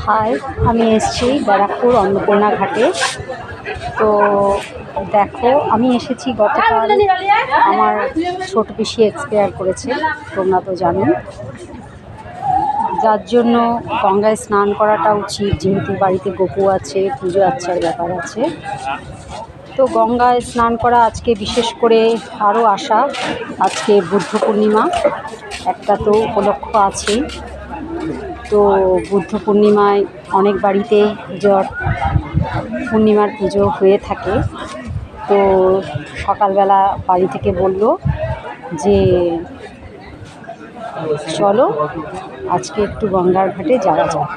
High, আমি এসেছি ব্যারাকপুর অন্নপূর্ণা ঘাটে। তো দেখো, আমি এসেছি গতকাল। আমার ছোট পিসি এক্সপায়ার করেছে, তোমরা তো জানো। যার জন্য গঙ্গায় স্নান করাটা উচিত, যেহেতু বাড়িতে গপু আছে, পুজো আচ্চার ব্যাপার আছে। তো গঙ্গায় স্নান করা আজকে বিশেষ করে আরও আশা। আজকে বুদ্ধ পূর্ণিমা, একটা তো উপলক্ষ আছেই। তো বুদ্ধ পূর্ণিমায় অনেক বাড়িতে পূর্ণিমার পুজো হয়ে থাকে। তো সকালবেলা বাড়ি থেকে বলল যে চলো আজকে একটু গঙ্গার ঘাটে যাওয়া যাক।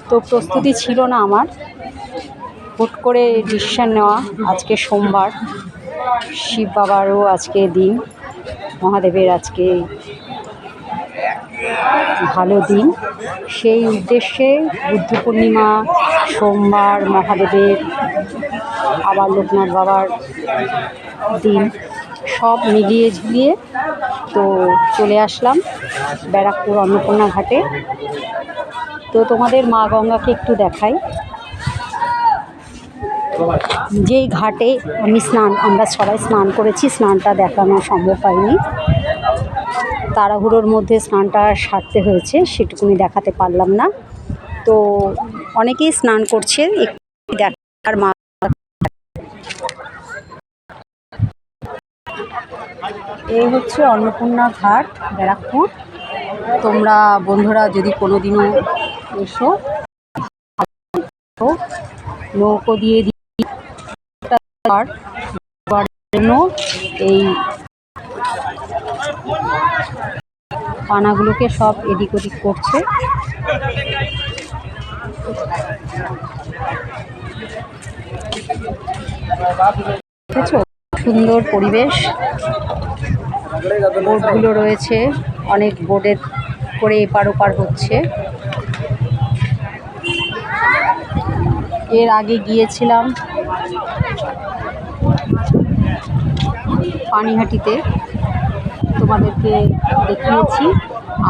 তো প্রস্তুতি ছিল না আমার, হুট করে ডিসিশন নেওয়া। আজকে সোমবার, শিব বাবারও আজকে দিন, মহাদেবের আজকে ভালো দিন। সেই উদ্দেশ্যে বুদ্ধ পূর্ণিমা, সোমবার, মহাদেবের, আবার লোকনাথ বাবার দিন, সব মিলিয়ে ঝুলিয়ে তো চলে আসলাম ব্যারাকপুর অন্নপূর্ণা ঘাটে। তো তোমাদের মা গঙ্গাকে একটু দেখাই। যেই ঘাটে আমরা সবাই স্নান করেছি, স্নানটা দেখানো সম্ভব হয়নি, তাড়াহুড়োর মধ্যে স্নানটা সারতে হয়েছে, সেটুকুনি দেখাতে পারলাম না। তো অনেকেই স্নান করছে, একটু দেখার মা। এই হচ্ছে অন্নপূর্ণা ঘাট, ব্যারাকপুর। তোমরা বন্ধুরা যদি কোনোদিনও এসো, নৌকো দিয়ে জন্য এই পানাগুলোকে সব এদিক ওদিক করছে। দেখেছো, সুন্দর পরিবেশ। বোটগুলো রয়েছে, অনেক বোটে করে এপার ওপার হচ্ছে। এর আগে গিয়েছিলাম পানিহাটিতে, তোমাদেরকে দেখিয়েছি।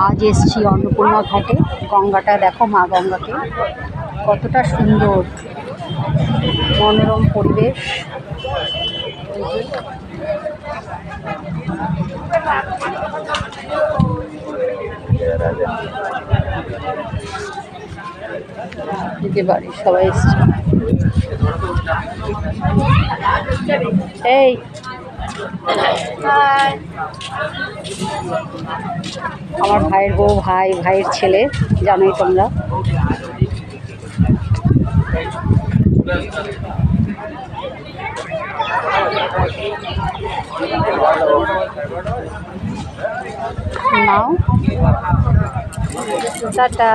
আজ এসছি অন্নপূর্ণা ঘাটে। গঙ্গাটা দেখো, মা গঙ্গাকে, কতটা সুন্দর মনোরম পরিবেশ। বাড়ির সবাই এসছে। এই আমার ভাইয়ের বউ, ভাইয়ের ছেলে, জানোই তোমরা। নাও, টাটা।